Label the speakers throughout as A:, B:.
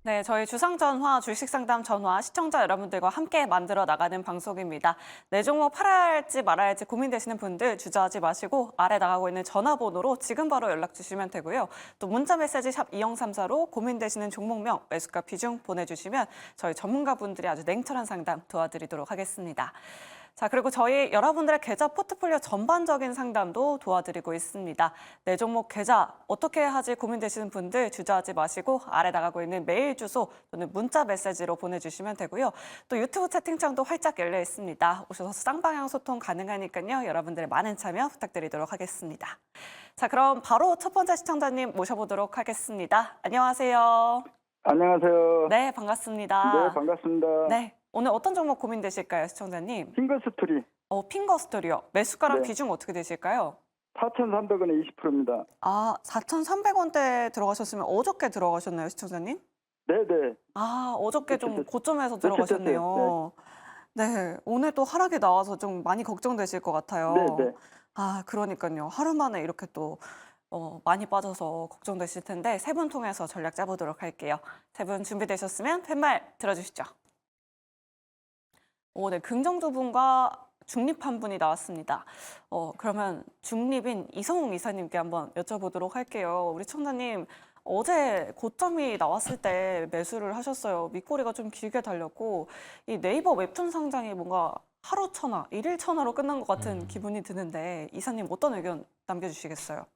A: 네, 저희 주상전화, 주식상담 전화 시청자 여러분들과 함께 만들어 나가는 방송입니다. 내 종목 팔아야 할지 말아야 할지 고민되시는 분들 주저하지 마시고 아래 나가고 있는 전화번호로 지금 바로 연락 주시면 되고요. 또 문자 메시지 샵 2034로 고민되시는 종목명, 매수가 비중 보내주시면 저희 전문가분들이 아주 냉철한 상담 도와드리도록 하겠습니다. 자, 그리고 저희 여러분들의 계좌 포트폴리오 전반적인 상담도 도와드리고 있습니다. 내 종목 계좌 어떻게 하지 고민되시는 분들 주저하지 마시고 아래 나가고 있는 메일 주소 또는 문자 메시지로 보내주시면 되고요. 또 유튜브 채팅창도 활짝 열려 있습니다. 오셔서 쌍방향 소통 가능하니까요. 여러분들의 많은 참여 부탁드리도록 하겠습니다. 자, 그럼 바로 첫 번째 시청자님 모셔보도록 하겠습니다. 안녕하세요.
B: 안녕하세요.
A: 네,
B: 네,
A: 반갑습니다.
B: 반갑습니다.
A: 네, 오늘 어떤 종목 고민되실까요, 시청자님?
B: 핑거스토리
A: 핑거스토리요. 매수가랑
B: 네.
A: 비중 어떻게 되실까요?
B: 4,300원에 20%입니다.
A: 아, 4,300원대 들어가셨으면 어저께 들어가셨나요, 시청자님?
B: 네네.
A: 아, 어저께 좀
B: 됐어요.
A: 고점에서
B: 됐어요.
A: 들어가셨네요. 네, 오늘 또 하락이 나와서 좀 많이 걱정되실 것 같아요.
B: 네네.
A: 아, 그러니까요. 하루 만에 이렇게 또 많이 빠져서 걱정되실 텐데 세 분 통해서 전략 짜보도록 할게요. 세 분 준비되셨으면 팻말 들어주시죠. 네, 긍정 두 분과 중립 한 분이 나왔습니다. 그러면 중립인 이성웅 이사님께 한번 여쭤보도록 할게요. 우리 청자님, 어제 고점이 나왔을 때 매수를 하셨어요. 밑꼬리가 좀 길게 달렸고, 이 네이버 웹툰 상장이 뭔가 하루 천하, 일일 천하로 끝난 것 같은 기분이 드는데, 이사님 어떤 의견 남겨주시겠어요?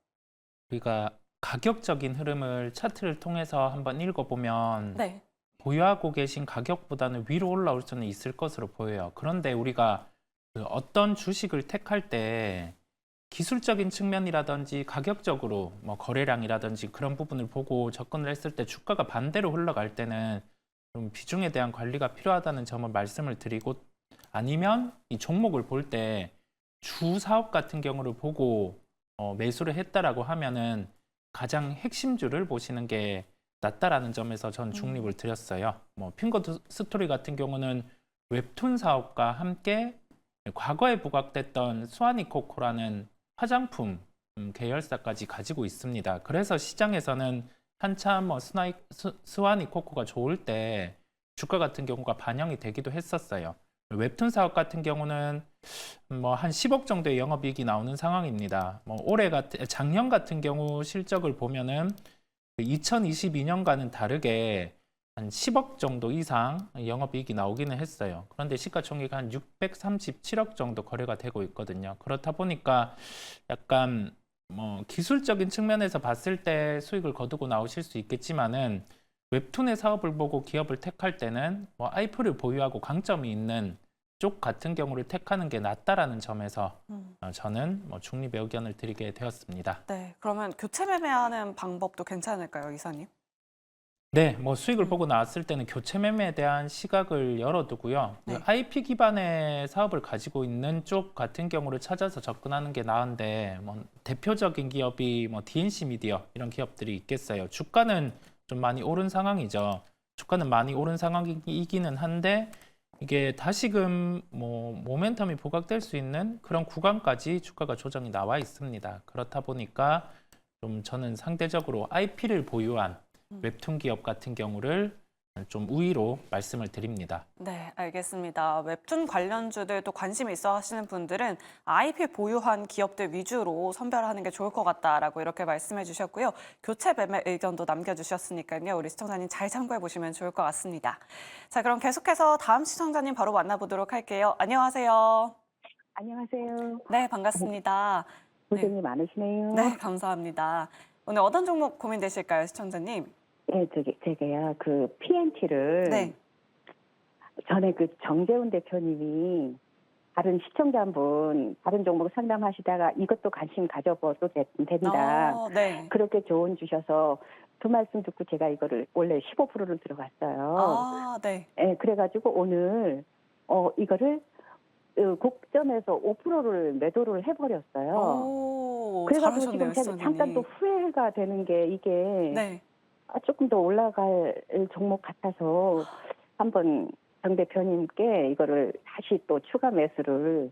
C: 우리가 가격적인 흐름을 차트를 통해서 한번 읽어보면
A: 네.
C: 보유하고 계신 가격보다는 위로 올라올 수는 있을 것으로 보여요. 그런데 우리가 그 어떤 주식을 택할 때 기술적인 측면이라든지 가격적으로 뭐 거래량이라든지 그런 부분을 보고 접근을 했을 때 주가가 반대로 흘러갈 때는 좀 비중에 대한 관리가 필요하다는 점을 말씀을 드리고, 아니면 이 종목을 볼 때 주 사업 같은 경우를 보고 매수를 했다라고 하면은 가장 핵심주를 보시는 게 낫다라는 점에서 전 중립을 드렸어요. 핑거 스토리 같은 경우는 웹툰 사업과 함께 과거에 부각됐던 스와니코코라는 화장품 계열사까지 가지고 있습니다. 그래서 시장에서는 한참 스와니코코가 좋을 때 주가 같은 경우가 반영이 되기도 했었어요. 웹툰 사업 같은 경우는 한 10억 정도의 영업이익이 나오는 상황입니다. 작년 같은 경우 실적을 보면은 2022년과는 다르게 한 10억 정도 이상 영업이익이 나오기는 했어요. 그런데 시가총액 한 637억 정도 거래가 되고 있거든요. 그렇다 보니까 약간 기술적인 측면에서 봤을 때 수익을 거두고 나오실 수 있겠지만은, 웹툰의 사업을 보고 기업을 택할 때는 IP를 보유하고 강점이 있는 쪽 같은 경우를 택하는 게 낫다라는 점에서 저는 중립의 의견을 드리게 되었습니다.
A: 네, 그러면 교체 매매하는 방법도 괜찮을까요, 이사님?
C: 네, 수익을 보고 나왔을 때는 교체 매매에 대한 시각을 열어두고요.
A: 네.
C: IP 기반의 사업을 가지고 있는 쪽 같은 경우를 찾아서 접근하는 게 나은데, 대표적인 기업이 DNC 미디어 이런 기업들이 있겠어요. 주가는 좀 많이 오른 상황이죠. 주가는 많이 오른 상황이기는 한데, 이게 다시금 모멘텀이 부각될 수 있는 그런 구간까지 주가가 조정이 나와 있습니다. 그렇다 보니까 좀 저는 상대적으로 IP를 보유한 웹툰 기업 같은 경우를 좀 우위로 말씀을 드립니다.
A: 네, 알겠습니다. 웹툰 관련주들 또 관심 있어 하시는 분들은 IP 보유한 기업들 위주로 선별하는 게 좋을 것 같다라고 이렇게 말씀해 주셨고요. 교체 매매 의견도 남겨주셨으니까요. 우리 시청자님 잘 참고해 보시면 좋을 것 같습니다. 자, 그럼 계속해서 다음 시청자님 바로 만나보도록 할게요. 안녕하세요.
D: 안녕하세요.
A: 네, 반갑습니다.
D: 고생이
A: 네,
D: 많으시네요.
A: 네, 감사합니다. 오늘 어떤 종목 고민되실까요, 시청자님?
D: 네, 제가요, 그 PNT를
A: 네.
D: 전에 그 정재훈 대표님이 다른 시청자 한 분, 다른 종목 상담하시다가 이것도 관심 가져봐도 된다.
A: 네.
D: 그렇게 조언 주셔서 그 말씀 듣고 제가 이거를 원래 15%를 들어갔어요.
A: 아, 네.
D: 네, 그래가지고 오늘 이거를 곡점에서 5%를 매도를 해버렸어요.
A: 오,
D: 그래가지고
A: 잘하셨네요,
D: 지금 제가 잠깐 또
A: 시청자님.
D: 후회가 되는 게 이게
A: 네.
D: 조금 더 올라갈 종목 같아서 한번 정 대표님께 이거를 다시 또 추가 매수를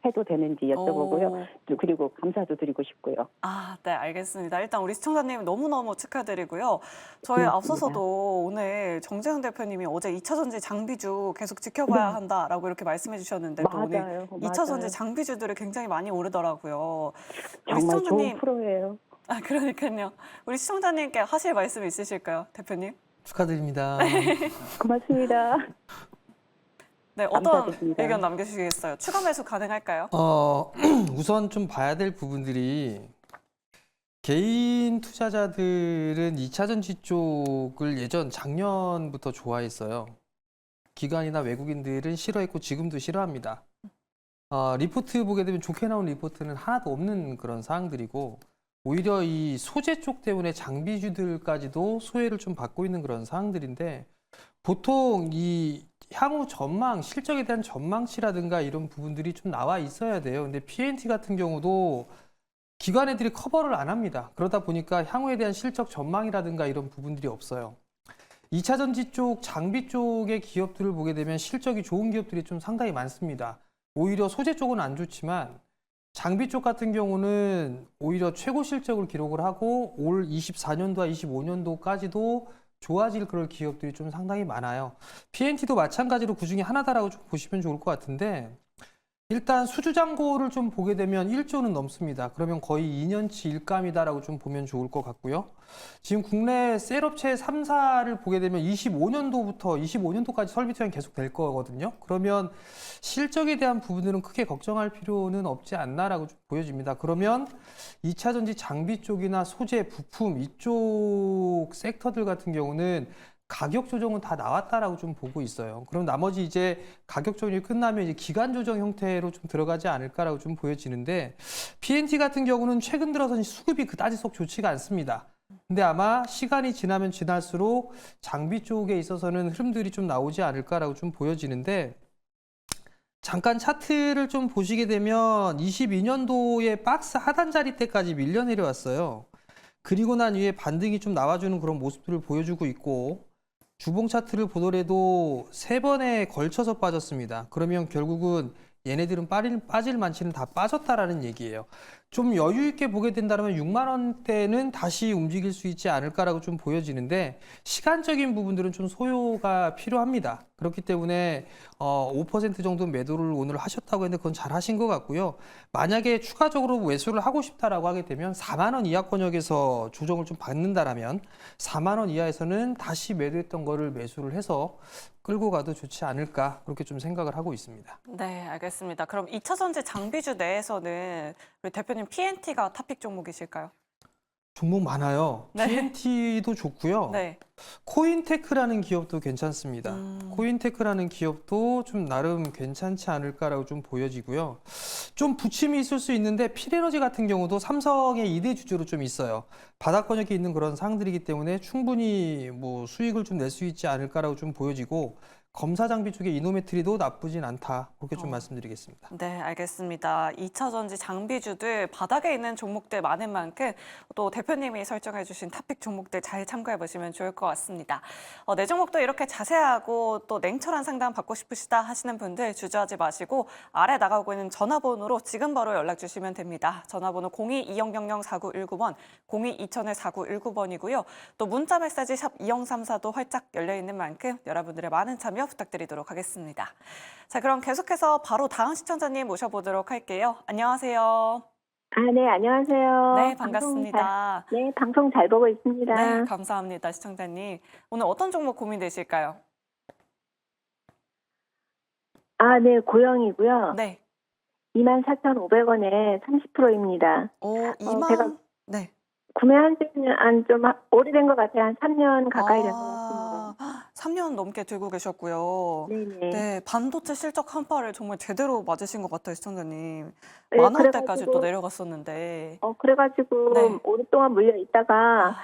D: 해도 되는지 여쭤보고요.
A: 오.
D: 그리고 감사도 드리고 싶고요.
A: 아, 네, 알겠습니다. 일단 우리 시청자님 너무너무 축하드리고요. 저희
D: 고맙습니다.
A: 앞서서도 오늘 정재훈 대표님이 어제 2차 전지 장비주 계속 지켜봐야
D: 네.
A: 한다라고 이렇게 말씀해 주셨는데 또 오늘
D: 맞아요.
A: 2차 전지
D: 맞아요.
A: 장비주들이 굉장히 많이 오르더라고요. 우리
D: 정말 좋은
A: 시청자님,
D: 프로예요.
A: 아, 그러니까요. 우리 시청자님께 하실 말씀 있으실까요, 대표님?
E: 축하드립니다.
D: 고맙습니다.
A: 네, 어떤
D: 감사드립니다.
A: 의견 남겨주시겠어요? 추가 매수 가능할까요?
E: 우선 좀 봐야 될 부분들이 개인 투자자들은 2차 전지 쪽을 작년부터 좋아했어요. 기관이나 외국인들은 싫어했고 지금도 싫어합니다. 리포트 보게 되면 좋게 나온 리포트는 하나도 없는 그런 사항들이고 오히려 이 소재 쪽 때문에 장비주들까지도 소외를 좀 받고 있는 그런 사항들인데 보통 이 향후 전망, 실적에 대한 전망치라든가 이런 부분들이 좀 나와 있어야 돼요. 근데 PNT 같은 경우도 기관 애들이 커버를 안 합니다. 그러다 보니까 향후에 대한 실적 전망이라든가 이런 부분들이 없어요. 2차 전지 쪽, 장비 쪽의 기업들을 보게 되면 실적이 좋은 기업들이 좀 상당히 많습니다. 오히려 소재 쪽은 안 좋지만 장비 쪽 같은 경우는 오히려 최고 실적을 기록을 하고 올 24년도와 25년도까지도 좋아질 그럴 기업들이 좀 상당히 많아요. PNT도 마찬가지로 그중에 하나다라고 좀 보시면 좋을 것 같은데 일단 수주잔고를 좀 보게 되면 1조는 넘습니다. 그러면 거의 2년치 일감이다라고 좀 보면 좋을 것 같고요. 지금 국내 셀업체 3사를 보게 되면 25년도까지 설비 투자는 계속 될 거거든요. 그러면 실적에 대한 부분들은 크게 걱정할 필요는 없지 않나라고 좀 보여집니다. 그러면 2차 전지 장비 쪽이나 소재, 부품 이쪽 섹터들 같은 경우는 가격 조정은 다 나왔다라고 좀 보고 있어요. 그럼 나머지 이제 가격 조정이 끝나면 이제 기간 조정 형태로 좀 들어가지 않을까라고 좀 보여지는데 PNT 같은 경우는 최근 들어서는 수급이 그다지 속 좋지가 않습니다. 근데 아마 시간이 지나면 지날수록 장비 쪽에 있어서는 흐름들이 좀 나오지 않을까라고 좀 보여지는데 잠깐 차트를 좀 보시게 되면 22년도에 박스 하단 자리 때까지 밀려 내려왔어요. 그리고 난 이후에 반등이 좀 나와주는 그런 모습들을 보여주고 있고 주봉 차트를 보더라도 3번에 걸쳐서 빠졌습니다. 그러면 결국은 얘네들은 빠질 만치는 다 빠졌다라는 얘기예요. 좀 여유 있게 보게 된다면 6만 원대는 다시 움직일 수 있지 않을까라고 좀 보여지는데 시간적인 부분들은 좀 소요가 필요합니다. 그렇기 때문에 5% 정도 매도를 오늘 하셨다고 했는데 그건 잘 하신 것 같고요. 만약에 추가적으로 매수를 하고 싶다라고 하게 되면 4만 원 이하 권역에서 조정을 좀 받는다라면 4만 원 이하에서는 다시 매도했던 거를 매수를 해서 끌고 가도 좋지 않을까 그렇게 좀 생각을 하고 있습니다.
A: 네, 알겠습니다. 그럼 2차 전지 장비주 내에서는 우리 대표님 PNT가 탑픽 종목이실까요?
E: 종목 많아요.
A: 네.
E: PNT도 좋고요.
A: 네.
E: 코인테크라는 기업도 괜찮습니다. 코인테크라는 기업도 좀 나름 괜찮지 않을까라고 좀 보여지고요. 좀 부침이 있을 수 있는데 필에너지 같은 경우도 삼성의 2대 주주로 좀 있어요. 바닥권역에 있는 그런 상들이기 때문에 충분히 뭐 수익을 좀 낼 수 있지 않을까라고 좀 보여지고 검사 장비 쪽에 이노메트리도 나쁘진 않다. 그렇게 좀 말씀드리겠습니다.
A: 네, 알겠습니다. 2차 전지 장비주들 바닥에 있는 종목들 많은 만큼 또 대표님이 설정해 주신 탑픽 종목들 잘 참고해 보시면 좋을 것 같습니다. 내 종목도 이렇게 자세하고 또 냉철한 상담 받고 싶으시다 하시는 분들 주저하지 마시고 아래 나가고 있는 전화번호로 지금 바로 연락 주시면 됩니다. 전화번호 02-2000-4919번, 02-2000-4919번이고요. 또 문자 메시지 샵 2034도 활짝 열려 있는 만큼 여러분들의 많은 참여 부탁드리도록 하겠습니다. 자, 그럼 계속해서 바로 다음 시청자님 모셔보도록 할게요. 안녕하세요.
F: 네, 안녕하세요.
A: 네, 반갑습니다.
F: 방송 잘 보고 있습니다.
A: 네, 감사합니다, 시청자님. 오늘 어떤 종목 고민되실까요?
F: 네, 고영이고요.
A: 네.
F: 24,500원에 30%입니다.
A: 오, 2만.
F: 제가
A: 네.
F: 구매한 지는 좀 오래된 것 같아요. 한 3년 가까이 된 것 같습니다.
A: 3년 넘게 들고 계셨고요.
F: 네네.
A: 네, 반도체 실적 한파를 정말 제대로 맞으신 것 같아요, 시청자님.
F: 네,
A: 만 원대까지
F: 그래가지고-
A: 또 내려갔었는데.
F: 그래가지고
A: 네.
F: 오랫동안 물려 있다가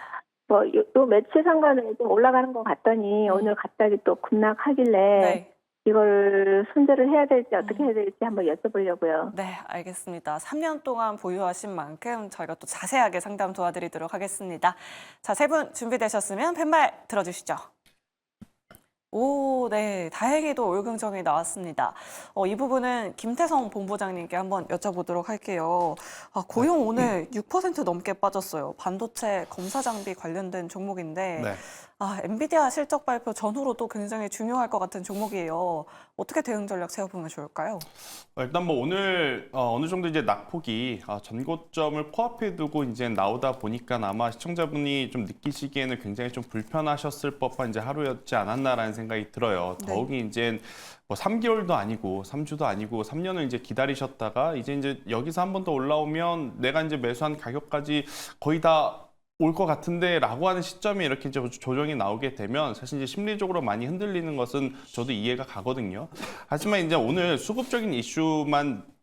F: 요 며칠 상간에 좀 올라가는 것 같더니 오늘 갑자기 또 급락하길래
A: 네.
F: 이걸 손절을 해야 될지 어떻게 해야 될지 한번 여쭤보려고요.
A: 네, 알겠습니다. 3년 동안 보유하신 만큼 저희가 또 자세하게 상담 도와드리도록 하겠습니다. 자, 세 분 준비되셨으면 팻말 들어주시죠. 오, 네. 다행히도 올긍정이 나왔습니다. 이 부분은 김태성 본부장님께 한번 여쭤보도록 할게요. 고용 오늘 6% 넘게 빠졌어요. 반도체 검사 장비 관련된 종목인데,
G: 네.
A: 엔비디아 실적 발표 전후로도 굉장히 중요할 것 같은 종목이에요. 어떻게 대응 전략 세워보면 좋을까요?
G: 일단 뭐 오늘 어느 정도 이제 낙폭이 전고점을 코앞에 두고 이제 나오다 보니까 아마 시청자분이 좀 느끼시기에는 굉장히 좀 불편하셨을 법한 이제 하루였지 않았나라는 생각이 들어요.
A: 네.
G: 더욱이 이제 뭐 3개월도 아니고 3주도 아니고 3년을 이제 기다리셨다가 이제 여기서 한 번 더 올라오면 내가 이제 매수한 가격까지 거의 다 올 것 같은데라고 하는 시점에 이렇게 이제 조정이 나오게 되면 사실 이제 심리적으로 많이 흔들리는 것은 저도 이해가 가거든요. 하지만 이제 오늘 수급적인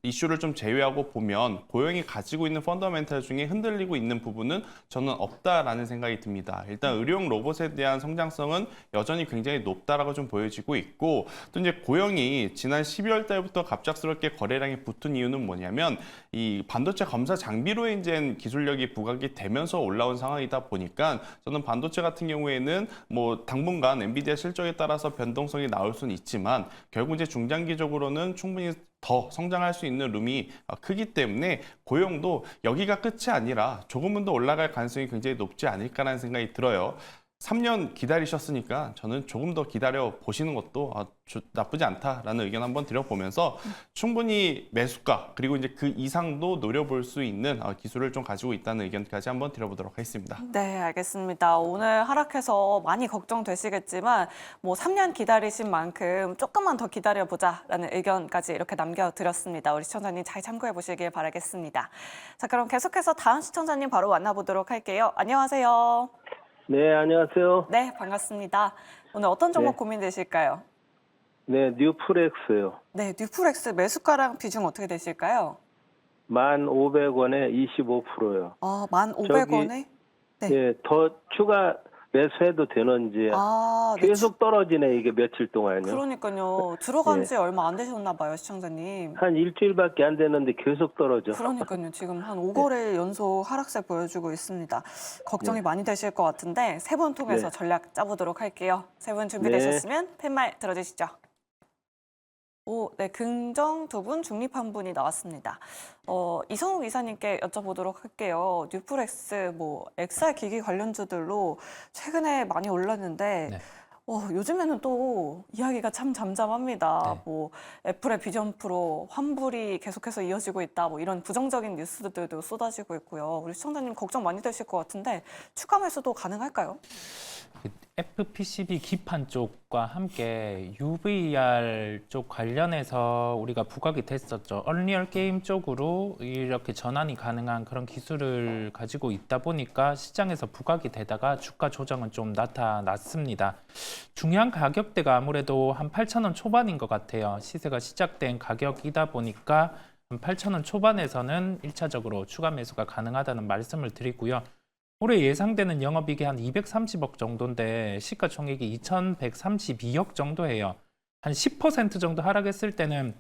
G: 이슈를 좀 제외하고 보면 고용이 가지고 있는 펀더멘탈 중에 흔들리고 있는 부분은 저는 없다라는 생각이 듭니다. 일단 의료용 로봇에 대한 성장성은 여전히 굉장히 높다라고 좀 보여지고 있고 또 이제 고용이 지난 12월 달부터 갑작스럽게 거래량이 붙은 이유는 뭐냐면 이 반도체 검사 장비로 이제 기술력이 부각이 되면서 올라온 상황이다 보니까 저는 반도체 같은 경우에는 뭐 당분간 엔비디아 실적에 따라서 변동성이 나올 수는 있지만 결국 이제 중장기적으로는 충분히 더 성장할 수 있는 룸이 크기 때문에 고용도 여기가 끝이 아니라 조금은 더 올라갈 가능성이 굉장히 높지 않을까라는 생각이 들어요. 3년 기다리셨으니까 저는 조금 더 기다려 보시는 것도 나쁘지 않다라는 의견 한번 드려보면서 충분히 매수가 그리고 이제 그 이상도 노려볼 수 있는 기술을 좀 가지고 있다는 의견까지 한번 드려보도록 하겠습니다.
A: 네, 알겠습니다. 오늘 하락해서 많이 걱정되시겠지만 뭐 3년 기다리신 만큼 조금만 더 기다려보자라는 의견까지 이렇게 남겨드렸습니다. 우리 시청자님 잘 참고해 보시길 바라겠습니다. 자, 그럼 계속해서 다음 시청자님 바로 만나보도록 할게요. 안녕하세요.
H: 네, 안녕하세요.
A: 네, 반갑습니다. 오늘 어떤 종목 고민되실까요?
H: 네, 뉴프렉스요.
A: 네, 뉴프렉스 매수가랑 비중 어떻게 되실까요?
H: 1,500원에 25%요.
A: 1,500원에? 네.
H: 예, 더 추가 매수해도 되는지
A: 네,
H: 계속 떨어지네, 이게 며칠 동안요.
A: 그러니까요. 들어간
H: 네.
A: 지 얼마 안 되셨나 봐요, 시청자님.
H: 한 일주일밖에 안 됐는데 계속 떨어져.
A: 그러니까요. 지금 한 5거래일 연속 하락세 보여주고 있습니다. 걱정이 많이 되실 것 같은데 세 분 통해서
H: 네.
A: 전략 짜보도록 할게요. 세 분 준비되셨으면 팻말 들어주시죠. 네, 긍정 두 분, 중립 한 분이 나왔습니다. 이성욱 이사님께 여쭤보도록 할게요. 뉴프렉스, XR 기기 관련주들로 최근에 많이 올랐는데
C: 네.
A: 요즘에는 또 이야기가 참 잠잠합니다.
C: 네.
A: 애플의 비전 프로 환불이 계속해서 이어지고 있다. 이런 부정적인 뉴스들도 쏟아지고 있고요. 우리 시청자님 걱정 많이 되실 것 같은데 추가 매수도 가능할까요?
C: FPCB 기판 쪽과 함께 UVR 쪽 관련해서 우리가 부각이 됐었죠. 얼리얼 게임 쪽으로 이렇게 전환이 가능한 그런 기술을 가지고 있다 보니까 시장에서 부각이 되다가 주가 조정은 좀 나타났습니다. 중요한 가격대가 아무래도 한 8,000원 초반인 것 같아요. 시세가 시작된 가격이다 보니까 한 8,000원 초반에서는 1차적으로 추가 매수가 가능하다는 말씀을 드리고요. 올해 예상되는 영업이익이 한 230억 정도인데 시가총액이 2,132억 정도예요. 한 10% 정도 하락했을 때는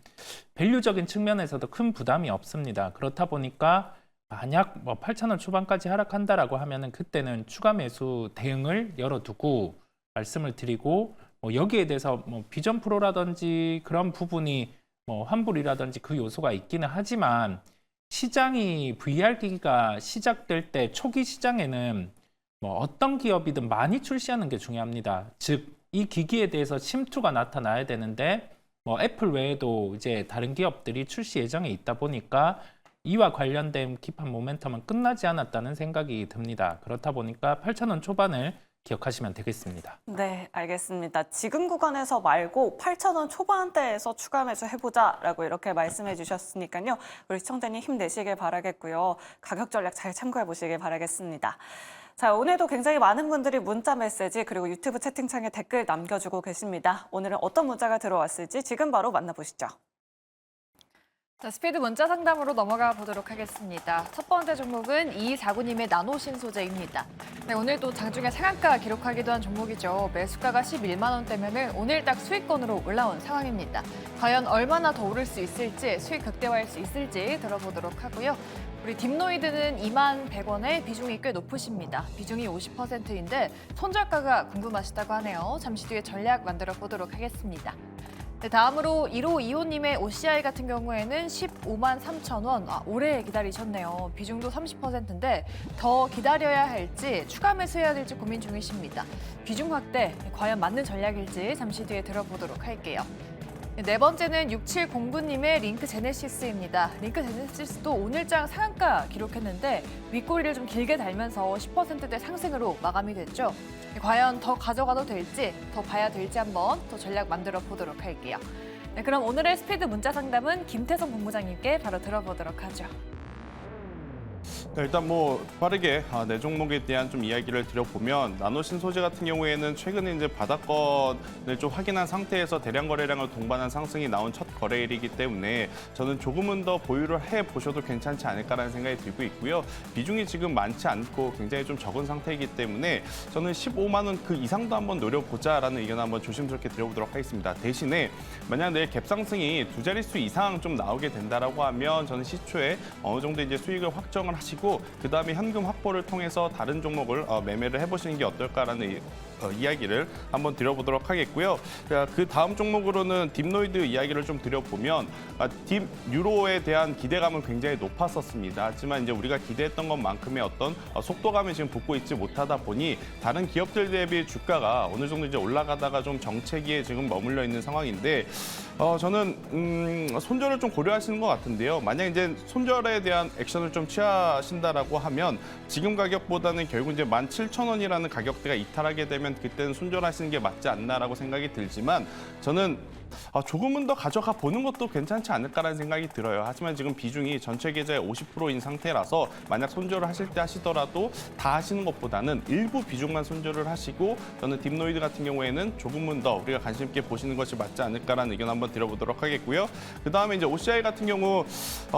C: 밸류적인 측면에서도 큰 부담이 없습니다. 그렇다 보니까 만약 8,000원 초반까지 하락한다라고 하면은 그때는 추가 매수 대응을 열어두고 말씀을 드리고 여기에 대해서 비전 프로라든지 그런 부분이 환불이라든지 그 요소가 있기는 하지만 시장이 VR 기기가 시작될 때 초기 시장에는 어떤 기업이든 많이 출시하는 게 중요합니다. 즉, 이 기기에 대해서 침투가 나타나야 되는데 애플 외에도 이제 다른 기업들이 출시 예정에 있다 보니까 이와 관련된 기판 모멘텀은 끝나지 않았다는 생각이 듭니다. 그렇다 보니까 8,000원 초반을 기억하시면 되겠습니다.
A: 네, 알겠습니다. 지금 구간에서 말고 8,000원 초반대에서 추가 매수 해보자라고 이렇게 말씀해 주셨으니까요. 우리 시청자님 힘내시길 바라겠고요. 가격 전략 잘 참고해 보시길 바라겠습니다. 자, 오늘도 굉장히 많은 분들이 문자 메시지 그리고 유튜브 채팅창에 댓글 남겨주고 계십니다. 오늘은 어떤 문자가 들어왔을지 지금 바로 만나보시죠.
I: 자, 스피드 문자 상담으로 넘어가 보도록 하겠습니다. 첫 번째 종목은 2249님의 나노신소재입니다. 네, 오늘도 장중에 상한가 기록하기도 한 종목이죠. 매수가가 11만 원대면은 오늘 딱 수익권으로 올라온 상황입니다. 과연 얼마나 더 오를 수 있을지, 수익 극대화할 수 있을지 들어보도록 하고요. 우리 딥노이드는 2만 100원에 비중이 꽤 높으십니다. 비중이 50%인데 손절가가 궁금하시다고 하네요. 잠시 뒤에 전략 만들어 보도록 하겠습니다. 네, 다음으로 1525님의 OCI 같은 경우에는 15만 3천 원. 오래 기다리셨네요. 비중도 30%인데 더 기다려야 할지 추가 매수해야 될지 고민 중이십니다. 비중 확대 과연 맞는 전략일지 잠시 뒤에 들어보도록 할게요. 네 번째는 6709님의 링크 제네시스입니다. 링크 제네시스도 오늘장 상한가 기록했는데 윗꼬리를 좀 길게 달면서 10%대 상승으로 마감이 됐죠. 과연 더 가져가도 될지, 더 봐야 될지 한번 또 전략 만들어 보도록 할게요. 네, 그럼 오늘의 스피드 문자 상담은 김태성 본부장님께 바로 들어보도록 하죠.
G: 일단 뭐 빠르게 네 종목에 대한 좀 이야기를 드려보면 나노신소재 같은 경우에는 최근에 이제 바닥권을 좀 확인한 상태에서 대량 거래량을 동반한 상승이 나온 첫 거래일이기 때문에 저는 조금은 더 보유를 해 보셔도 괜찮지 않을까라는 생각이 들고 있고요. 비중이 지금 많지 않고 굉장히 좀 적은 상태이기 때문에 저는 15만 원 그 이상도 한번 노려보자라는 의견 한번 조심스럽게 드려보도록 하겠습니다. 대신에 만약 내일 갭상승이 두 자릿수 이상 좀 나오게 된다라고 하면 저는 시초에 어느 정도 이제 수익을 확정을 하시고 그다음에 현금 확보를 통해서 다른 종목을 매매를 해보시는 게 어떨까라는 이야기를 한번 드려보도록 하겠고요. 그 다음 종목으로는 딥노이드 이야기를 좀 드려보면 딥 유로에 대한 기대감은 굉장히 높았었습니다. 하지만 이제 우리가 기대했던 것만큼의 어떤 속도감이 지금 붙고 있지 못하다 보니 다른 기업들 대비 주가가 어느 정도 이제 올라가다가 좀 정체기에 지금 머물러 있는 상황인데 저는 손절을 좀 고려하시는 것 같은데요. 만약 이제 손절에 대한 액션을 좀 취하신다라고 하면 지금 가격보다는 결국 이제 17,000원이라는 가격대가 이탈하게 되면 그때는 손절하시는 게 맞지 않나라고 생각이 들지만 저는 조금은 더 가져가 보는 것도 괜찮지 않을까라는 생각이 들어요. 하지만 지금 비중이 전체 계좌의 50%인 상태라서 만약 손절을 하실 때 하시더라도 다 하시는 것보다는 일부 비중만 손절을 하시고 저는 딥노이드 같은 경우에는 조금은 더 우리가 관심 있게 보시는 것이 맞지 않을까라는 의견 한번 드려보도록 하겠고요. 그다음에 이제 OCI 같은 경우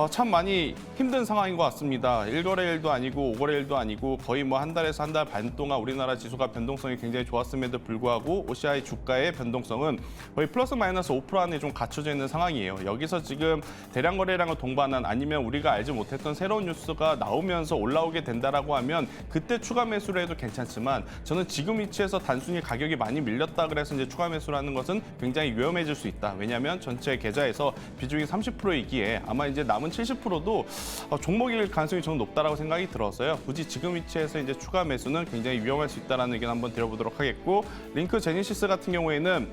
G: 참 많이 힘든 상황인 것 같습니다. 1거래일도 아니고 5거래일도 아니고 거의 뭐 한 달에서 한 달 반 동안 우리나라 지수가 변동성이 굉장히 좋았음에도 불구하고 OCI 주가의 변동성은 거의 플러스 마이너스 5% 안에 좀 갇혀져 있는 상황이에요. 여기서 지금 대량 거래량을 동반한 아니면 우리가 알지 못했던 새로운 뉴스가 나오면서 올라오게 된다라고 하면 그때 추가 매수를 해도 괜찮지만 저는 지금 위치에서 단순히 가격이 많이 밀렸다 그래서 이제 추가 매수를 하는 것은 굉장히 위험해질 수 있다. 왜냐하면 전체 계좌에서 비중이 30%이기에 아마 이제 남은 70%도 종목일 가능성이 저는 높다라고 생각이 들어서요. 굳이 지금 위치에서 이제 추가 매수는 굉장히 위험할 수 있다라는 의견 한번 드려보도록 하겠고 링크 제니시스 같은 경우에는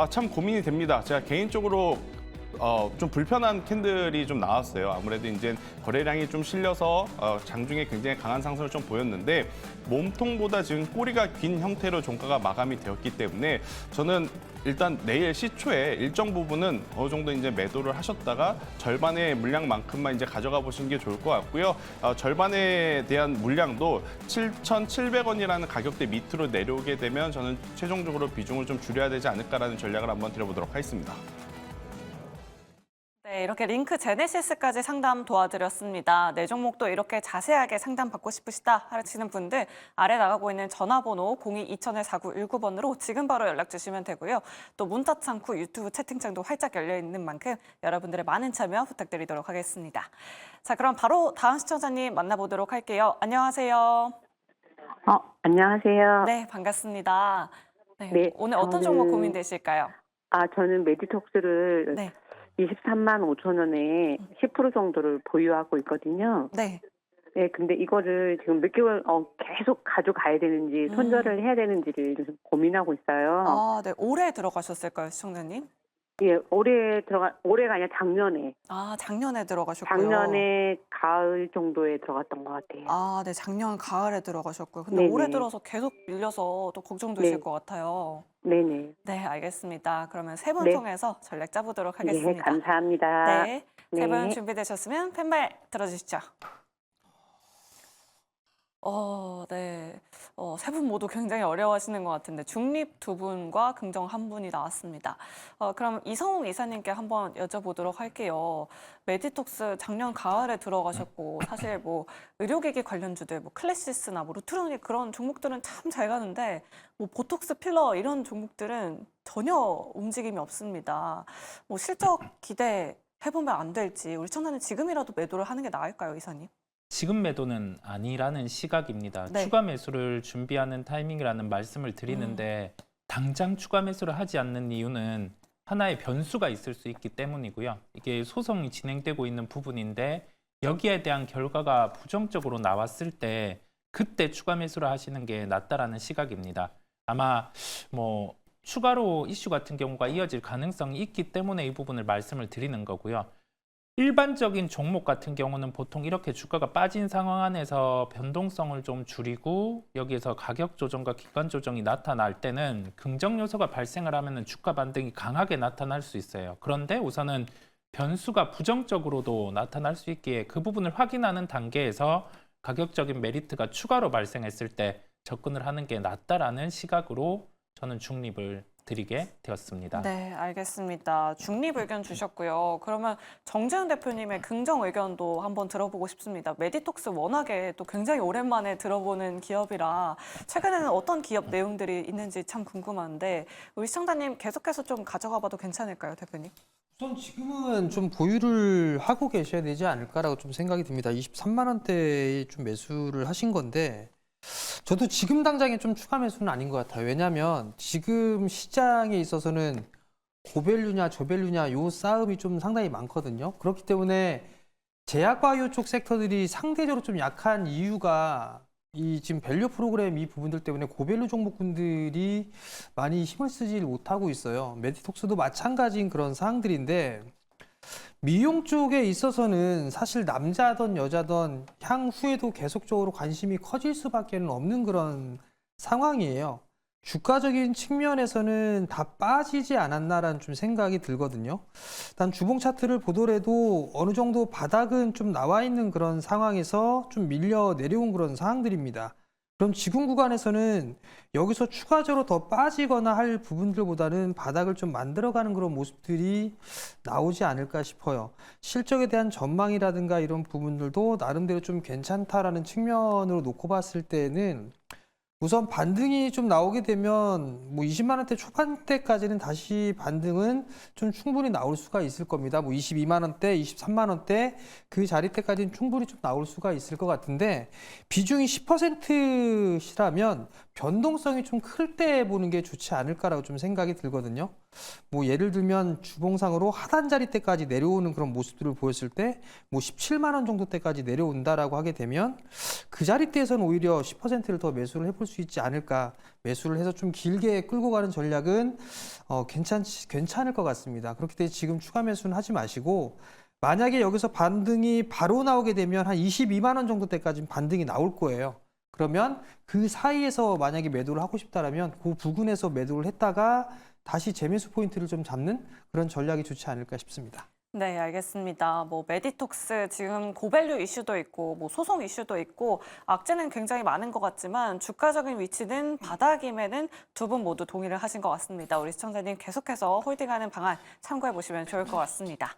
G: 참 고민이 됩니다. 제가 개인적으로 좀 불편한 캔들이 좀 나왔어요. 아무래도 이제 거래량이 좀 실려서 장중에 굉장히 강한 상승을 좀 보였는데 몸통보다 지금 꼬리가 긴 형태로 종가가 마감이 되었기 때문에 저는 일단 내일 시초에 일정 부분은 어느 정도 이제 매도를 하셨다가 절반의 물량만큼만 이제 가져가 보시는 게 좋을 것 같고요. 절반에 대한 물량도 7,700원이라는 가격대 밑으로 내려오게 되면 저는 최종적으로 비중을 좀 줄여야 되지 않을까라는 전략을 한번 드려보도록 하겠습니다.
A: 네, 이렇게 링크 제네시스까지 상담 도와드렸습니다. 네 종목도 이렇게 자세하게 상담 받고 싶으시다 하시는 분들 아래 나가고 있는 전화번호 02-2000-4919번으로 지금 바로 연락 주시면 되고요. 또 문자창구 유튜브 채팅창도 활짝 열려 있는 만큼 여러분들의 많은 참여 부탁드리도록 하겠습니다. 자, 그럼 바로 다음 시청자님 만나보도록 할게요. 안녕하세요.
J: 안녕하세요.
A: 네, 반갑습니다. 네,
J: 네,
A: 오늘 어떤
J: 저는-
A: 종목 고민되실까요?
J: 저는 메디톡스를
A: 네.
J: 23만 5천 원에 10% 정도를 보유하고 있거든요.
A: 네.
J: 네, 근데 이거를 지금 몇 개월 계속 가져가야 되는지 손절을 해야 되는지를 좀 고민하고 있어요.
A: 네, 올해 들어가셨을까요, 시청자님?
J: 예, 올해가 아니라 작년에.
A: 작년에 들어가셨고요.
J: 작년에 가을 정도에 들어갔던 것 같아요.
A: 네, 작년 가을에 들어가셨고요. 근데
J: 네네.
A: 올해 들어서 계속 밀려서 또 걱정되실
J: 네.
A: 것 같아요.
J: 네네.
A: 네, 알겠습니다. 그러면 세 분
J: 네.
A: 통해서 전략 짜보도록
J: 네,
A: 하겠습니다.
J: 감사합니다.
A: 네, 세 분
J: 네.
A: 준비되셨으면 펜발 들어주시죠. 네. 세 분 모두 굉장히 어려워하시는 것 같은데 중립 두 분과 긍정 한 분이 나왔습니다. 그럼 이성욱 이사님께 한번 여쭤보도록 할게요. 메디톡스 작년 가을에 들어가셨고 사실 뭐 의료기기 관련주들 뭐 클래시스나 뭐 루트로닉 그런 종목들은 참 잘 가는데 뭐 보톡스 필러 이런 종목들은 전혀 움직임이 없습니다. 뭐 실적 기대 해보면 안 될지 우리 청자는 지금이라도 매도를 하는 게 나을까요, 이사님?
C: 지금 매도는 아니라는 시각입니다.
A: 네.
C: 추가 매수를 준비하는 타이밍이라는 말씀을 드리는데 당장 추가 매수를 하지 않는 이유는 하나의 변수가 있을 수 있기 때문이고요. 이게 소송이 진행되고 있는 부분인데 여기에 대한 결과가 부정적으로 나왔을 때 그때 추가 매수를 하시는 게 낫다라는 시각입니다. 아마 뭐 추가로 이슈 같은 경우가 이어질 가능성이 있기 때문에 이 부분을 말씀을 드리는 거고요. 일반적인 종목 같은 경우는 보통 이렇게 주가가 빠진 상황 안에서 변동성을 좀 줄이고 여기에서 가격 조정과 기관 조정이 나타날 때는 긍정 요소가 발생을 하면 주가 반등이 강하게 나타날 수 있어요. 그런데 우선은 변수가 부정적으로도 나타날 수 있기에 그 부분을 확인하는 단계에서 가격적인 메리트가 추가로 발생했을 때 접근을 하는 게 낫다라는 시각으로 저는 중립을 드리게 되었습니다.
A: 네, 알겠습니다. 중립 의견 주셨고요. 그러면 정재훈 대표님의 긍정 의견도 한번 들어보고 싶습니다. 메디톡스 워낙에 또 굉장히 오랜만에 들어보는 기업이라 최근에는 어떤 기업 내용들이 있는지 참 궁금한데 우리 시청자님 계속해서 좀 가져가 봐도 괜찮을까요, 대표님?
E: 우선 지금은 좀 보유를 하고 계셔야 되지 않을까라고 좀 생각이 듭니다. 23만 원대에 좀 매수를 하신 건데 저도 지금 당장에 좀 추가 매수는 아닌 것 같아요. 왜냐하면 지금 시장에 있어서는 고밸류냐 저밸류냐 요 싸움이 좀 상당히 많거든요. 그렇기 때문에 제약바이오 쪽 섹터들이 상대적으로 좀 약한 이유가 이 지금 밸류 프로그램 이 부분들 때문에 고밸류 종목군들이 많이 힘을 쓰질 못하고 있어요. 메디톡스도 마찬가지인 그런 사항들인데 미용 쪽에 있어서는 사실 남자든 여자든 향후에도 계속적으로 관심이 커질 수밖에 없는 그런 상황이에요. 주가적인 측면에서는 다 빠지지 않았나라는 좀 생각이 들거든요. 일단 주봉 차트를 보더라도 어느 정도 바닥은 좀 나와 있는 그런 상황에서 좀 밀려 내려온 그런 상황들입니다. 그럼 지금 구간에서는 여기서 추가적으로 더 빠지거나 할 부분들보다는 바닥을 좀 만들어가는 그런 모습들이 나오지 않을까 싶어요. 실적에 대한 전망이라든가 이런 부분들도 나름대로 좀 괜찮다라는 측면으로 놓고 봤을 때는 우선 반등이 좀 나오게 되면 뭐 20만 원대 초반대까지는 다시 반등은 좀 충분히 나올 수가 있을 겁니다. 뭐 22만 원대, 23만 원대 그 자리대까지는 충분히 좀 나올 수가 있을 것 같은데 비중이 10%시라면 변동성이 좀 클 때 보는 게 좋지 않을까라고 좀 생각이 들거든요. 뭐 예를 들면 주봉상으로 하단 자리대까지 내려오는 그런 모습들을 보였을 때 뭐 17만 원 정도 때까지 내려온다라고 하게 되면 그 자리대에서는 오히려 10%를 더 매수를 해볼 수 있지 않을까. 매수를 해서 좀 길게 끌고 가는 전략은 괜찮을 것 같습니다. 그렇기 때문에 지금 추가 매수는 하지 마시고 만약에 여기서 반등이 바로 나오게 되면 한 22만 원 정도 때까지 반등이 나올 거예요. 그러면 그 사이에서 만약에 매도를 하고 싶다라면 그 부근에서 매도를 했다가 다시 재매수 포인트를 좀 잡는 그런 전략이 좋지 않을까 싶습니다.
A: 네, 알겠습니다. 뭐 메디톡스 지금 고밸류 이슈도 있고 뭐 소송 이슈도 있고 악재는 굉장히 많은 것 같지만 주가적인 위치는 바닥임에는 두 분 모두 동의를 하신 것 같습니다. 우리 시청자님 계속해서 홀딩하는 방안 참고해 보시면 좋을 것 같습니다.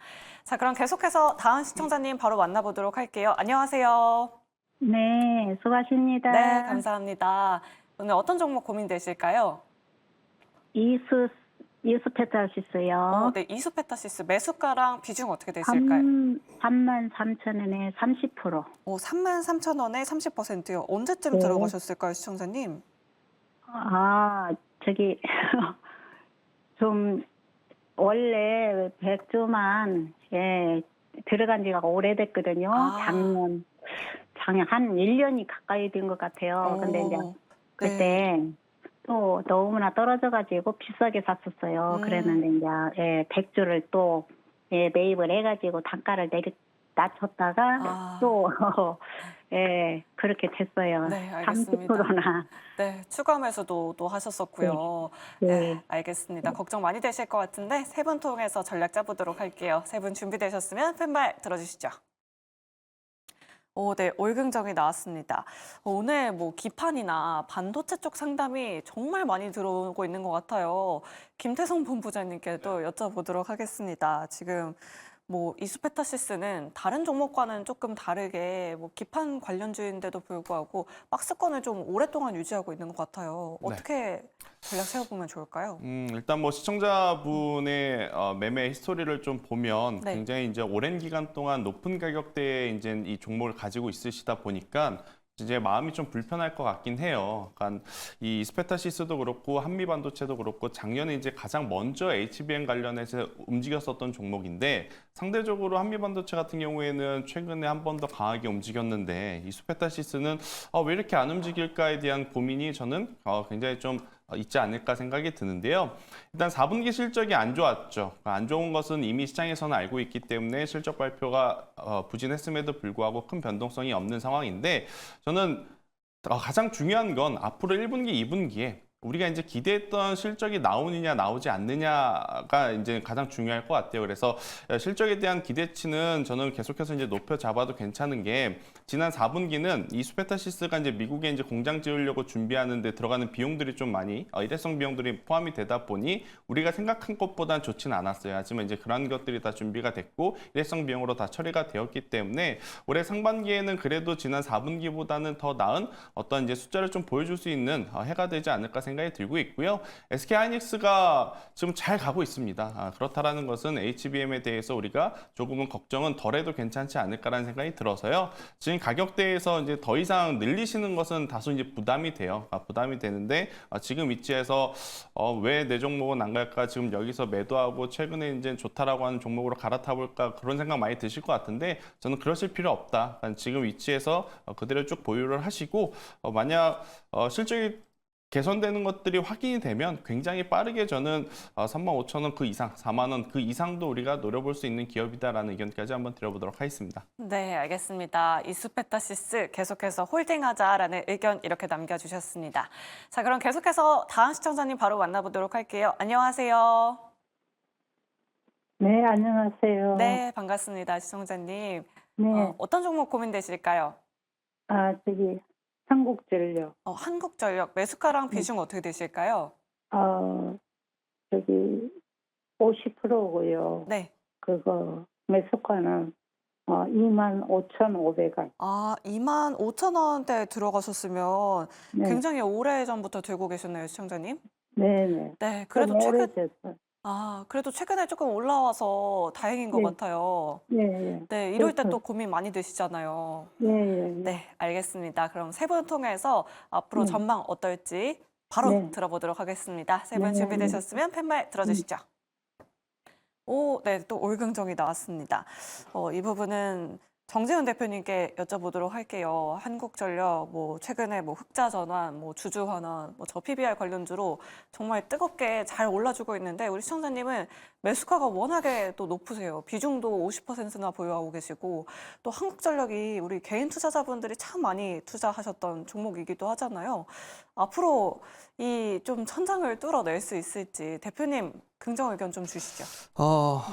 A: 자, 그럼 계속해서 다음 시청자님 바로 만나보도록 할게요. 안녕하세요.
D: 네, 수고하십니다.
A: 네, 감사합니다. 오늘 어떤 종목 고민되실까요?
D: 이수페타시스요.
A: 네, 이수페타시스 매수가랑 비중 어떻게 되실까요?
D: 33,000원에 30%.
A: 33,000원에 30%요. 언제쯤
D: 네.
A: 들어가셨을까요, 시청자님?
D: 저기 좀 원래 백주만 들어간 지가 오래됐거든요. 작년 한 1년이 가까이 된 것 같아요. 근데 이제 그때 또 너무나 떨어져가지고 비싸게 샀었어요. 그랬는데 이제 백주를 또 매입을 해가지고 단가를 낮췄다가 또 그렇게 됐어요.
A: 네, 알겠습니다.
D: 30%나.
A: 네, 추가 매수도 또 하셨었고요.
D: 네.
A: 알겠습니다. 걱정 많이 되실 것 같은데 세 분 통해서 전략 짜보도록 할게요. 세 분 준비되셨으면 펜발 들어주시죠. 네, 올긍정이 나왔습니다. 오늘 뭐 기판이나 반도체 쪽 상담이 정말 많이 들어오고 있는 것 같아요. 김태성 본부장님께도 여쭤보도록 하겠습니다. 지금 뭐 이수페타시스는 다른 종목과는 조금 다르게 뭐 기판 관련주인데도 불구하고 박스권을 좀 오랫동안 유지하고 있는 것 같아요.
G: 네.
A: 어떻게 전략 세워보면 좋을까요?
G: 일단 뭐 시청자분의 매매 히스토리를 좀 보면
A: 네.
G: 굉장히 이제 오랜 기간 동안 높은 가격대에 이제 이 종목을 가지고 있으시다 보니까 이제 마음이 좀 불편할 것 같긴 해요. 그러니까 이 이스페타시스도 그렇고 한미반도체도 그렇고 작년에 이제 가장 먼저 HBM 관련해서 움직였었던 종목인데 상대적으로 한미반도체 같은 경우에는 최근에 한 번 더 강하게 움직였는데 이스페타시스는 왜 이렇게 안 움직일까에 대한 고민이 저는 굉장히 좀 있지 않을까 생각이 드는데요. 일단 4분기 실적이 안 좋았죠. 안 좋은 것은 이미 시장에서는 알고 있기 때문에 실적 발표가 부진했음에도 불구하고 큰 변동성이 없는 상황인데 저는 가장 중요한 건 앞으로 1분기, 2분기에 우리가 이제 기대했던 실적이 나오느냐 나오지 않느냐가 이제 가장 중요할 것 같아요. 그래서 실적에 대한 기대치는 저는 계속해서 이제 높여 잡아도 괜찮은 게 지난 4분기는 이수페타시스가 이제 미국에 이제 공장 지으려고 준비하는데 들어가는 비용들이 좀 많이 일회성 비용들이 포함이 되다 보니 우리가 생각한 것보단 좋지는 않았어요. 하지만 이제 그런 것들이 다 준비가 됐고 일회성 비용으로 다 처리가 되었기 때문에 올해 상반기에는 그래도 지난 4분기보다는 더 나은 어떤 이제 숫자를 좀 보여줄 수 있는 해가 되지 않을까 생각이 들고 있고요. SK하이닉스가 지금 잘 가고 있습니다. 그렇다라는 것은 HBM에 대해서 우리가 조금은 걱정은 덜해도 괜찮지 않을까라는 생각이 들어서요. 지금 가격대에서 이제 더 이상 늘리시는 것은 다소 이제 부담이 돼요. 부담이 되는데 지금 위치에서 왜 내 종목은 안 갈까? 지금 여기서 매도하고 최근에 이제 좋다라고 하는 종목으로 갈아타볼까? 그런 생각 많이 드실 것 같은데 저는 그러실 필요 없다. 지금 위치에서 그대로 쭉 보유를 하시고 만약 실적이 개선되는 것들이 확인이 되면 굉장히 빠르게 저는 35,000원 그 이상, 4만 원 그 이상도 우리가 노려볼 수 있는 기업이다라는 의견까지 한번 드려보도록 하겠습니다.
A: 네, 알겠습니다. 이수페타시스 계속해서 홀딩하자라는 의견 이렇게 남겨주셨습니다. 자, 그럼 계속해서 다음 시청자님 바로 만나보도록 할게요. 안녕하세요.
D: 네, 안녕하세요.
A: 네, 반갑습니다. 시청자님.
D: 네,
A: 어떤 종목 고민되실까요?
D: 저기 한국전력,
A: 한국전력 매수가랑 비중 어떻게 되실까요?
D: 저기 50%고요.
A: 네.
D: 그거 매수가는 25,500원.
A: 25,000원대 들어가셨으면
D: 네,
A: 굉장히 오래전부터 들고 계셨나요, 시청자님?
D: 네네.
A: 네,
D: 좀
A: 그래도
D: 오래됐어요.
A: 그래도 최근에 조금 올라와서 다행인 것
D: 네.
A: 같아요.
D: 네,
A: 네, 이럴 때
D: 그렇죠.
A: 또 고민 많이 되시잖아요.
D: 네,
A: 네, 알겠습니다. 그럼 세 분 통해서 앞으로 전망 어떨지 바로
D: 네.
A: 들어보도록 하겠습니다. 세 분
D: 네.
A: 준비되셨으면 팻말 들어주시죠. 네, 또 올긍정이 나왔습니다. 이 부분은 정재훈 대표님께 여쭤보도록 할게요. 한국전력, 최근에 흑자전환, 주주환원, 저 PBR 관련주로 정말 뜨겁게 잘 올라주고 있는데 우리 시청자님은 매수가가 워낙에 또 높으세요. 비중도 50%나 보유하고 계시고 또 한국전력이 우리 개인 투자자분들이 참 많이 투자하셨던 종목이기도 하잖아요. 앞으로 이 좀 천장을 뚫어낼 수 있을지 대표님 긍정 의견 좀 주시죠.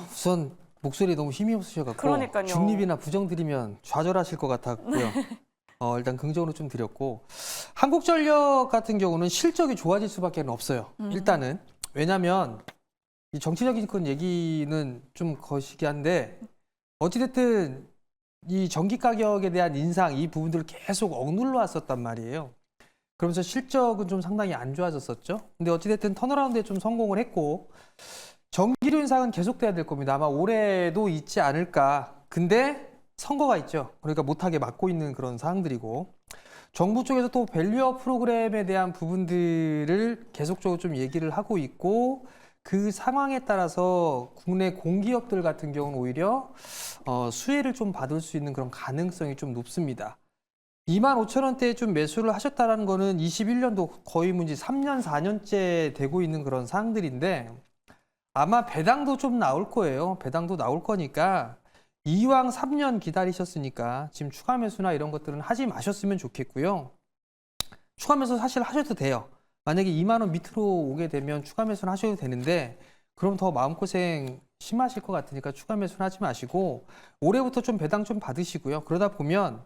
E: 우선 목소리 너무 힘이 없으셔갖고
A: 그러니까요.
E: 중립이나 부정 드리면 좌절하실 것 같았고요. 일단 긍정으로 좀 드렸고 한국전력 같은 경우는 실적이 좋아질 수밖에 없어요. 일단은 왜냐하면 이 정치적인 건 얘기는 좀 거시기 한데 어찌됐든 이 전기 가격에 대한 인상 이 부분들을 계속 억눌러 왔었단 말이에요. 그러면서 실적은 좀 상당히 안 좋아졌었죠. 근데 어찌됐든 턴어라운드에 좀 성공을 했고 전기료 인상은 계속돼야 될 겁니다. 아마 올해도 있지 않을까. 근데 선거가 있죠. 그러니까 못하게 막고 있는 그런 사항들이고 정부 쪽에서 또 밸류업 프로그램에 대한 부분들을 계속적으로 좀 얘기를 하고 있고 그 상황에 따라서 국내 공기업들 같은 경우는 오히려 수혜를 좀 받을 수 있는 그런 가능성이 좀 높습니다. 25,000원대에 좀 매수를 하셨다는 거는 21년도 거의 문제 3년, 4년째 되고 있는 그런 사항들인데 아마 배당도 좀 나올 거예요. 배당도 나올 거니까 이왕 3년 기다리셨으니까 지금 추가 매수나 이런 것들은 하지 마셨으면 좋겠고요. 추가 매수 사실 하셔도 돼요. 만약에 2만 원 밑으로 오게 되면 추가 매수는 하셔도 되는데 그럼 더 마음고생 심하실 것 같으니까 추가 매수는 하지 마시고 올해부터 좀 배당 좀 받으시고요. 그러다 보면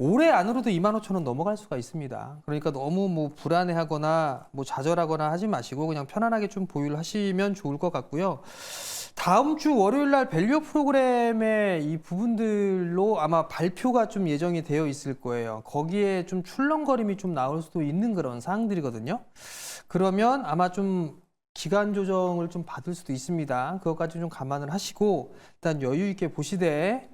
E: 올해 안으로도 25,000원 넘어갈 수가 있습니다. 그러니까 너무 뭐 불안해하거나 뭐 좌절하거나 하지 마시고 그냥 편안하게 좀 보유를 하시면 좋을 것 같고요. 다음 주 월요일 날 밸류 프로그램의 이 부분들로 아마 발표가 좀 예정이 되어 있을 거예요. 거기에 좀 출렁거림이 좀 나올 수도 있는 그런 사항들이거든요. 그러면 아마 좀 기간 조정을 좀 받을 수도 있습니다. 그것까지 좀 감안을 하시고 일단 여유 있게 보시되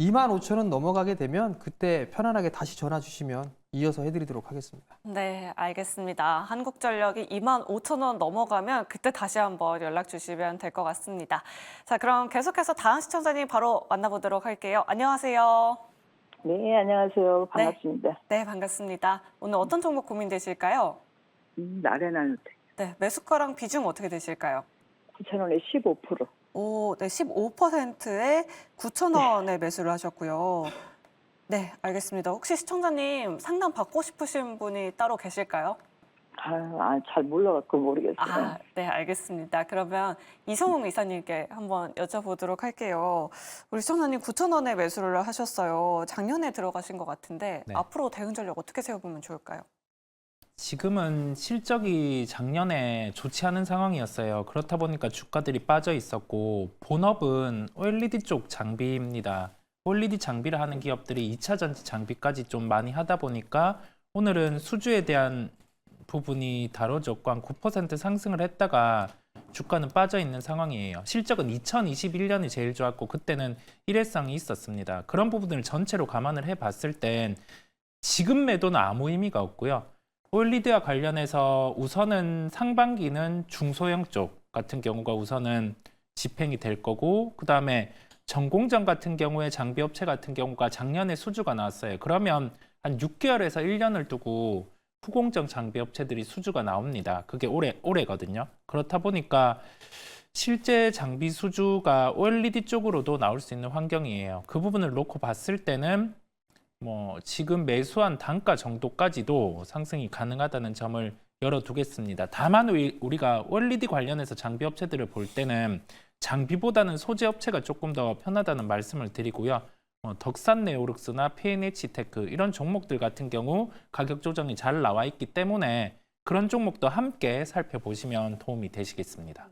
E: 25,000원 넘어가게 되면 그때 편안하게 다시 전화 주시면 이어서 해드리도록 하겠습니다.
A: 네, 알겠습니다. 한국전력이 25,000원 넘어가면 그때 다시 한번 연락 주시면 될 것 같습니다. 자, 그럼 계속해서 다음 시청자님 바로 만나보도록 할게요. 안녕하세요.
F: 네, 안녕하세요. 반갑습니다.
A: 네, 반갑습니다. 오늘 어떤 종목 고민되실까요?
J: 나래나노텍
A: 네, 매수가랑 비중 어떻게 되실까요?
F: 9,000원에 15%.
A: 오, 네, 15%에 9,000원에 매수를 하셨고요. 네, 알겠습니다. 혹시 시청자님 상담 받고 싶으신 분이 따로 계실까요?
F: 잘 몰라갖고 모르겠어요.
A: 네, 알겠습니다. 그러면 이성웅 이사님께 한번 여쭤보도록 할게요. 우리 시청자님 9,000원에 매수를 하셨어요. 작년에 들어가신 것 같은데
C: 네.
A: 앞으로 대응 전략 어떻게 세워보면 좋을까요?
C: 지금은 실적이 작년에 좋지 않은 상황이었어요. 그렇다 보니까 주가들이 빠져 있었고 본업은 OLED 쪽 장비입니다. OLED 장비를 하는 기업들이 2차 전지 장비까지 좀 많이 하다 보니까 오늘은 수주에 대한 부분이 다뤄졌고 한 9% 상승을 했다가 주가는 빠져 있는 상황이에요. 실적은 2021년이 제일 좋았고 그때는 일회성이 있었습니다. 그런 부분을 전체로 감안을 해봤을 땐 지금 매도는 아무 의미가 없고요. OLED와 관련해서 우선은 상반기는 중소형 쪽 같은 경우가 우선은 집행이 될 거고 그 다음에 전공정 같은 경우에 장비업체 같은 경우가 작년에 수주가 나왔어요. 그러면 한 6개월에서 1년을 두고 후공정 장비업체들이 수주가 나옵니다. 그게 올해거든요. 그렇다 보니까 실제 장비 수주가 OLED 쪽으로도 나올 수 있는 환경이에요. 그 부분을 놓고 봤을 때는 뭐 지금 매수한 단가 정도까지도 상승이 가능하다는 점을 열어두겠습니다. 다만 우리가 OLED 관련해서 장비 업체들을 볼 때는 장비보다는 소재 업체가 조금 더 편하다는 말씀을 드리고요. 덕산네오룩스나 PNH테크 이런 종목들 같은 경우 가격 조정이 잘 나와 있기 때문에 그런 종목도 함께 살펴보시면 도움이 되시겠습니다.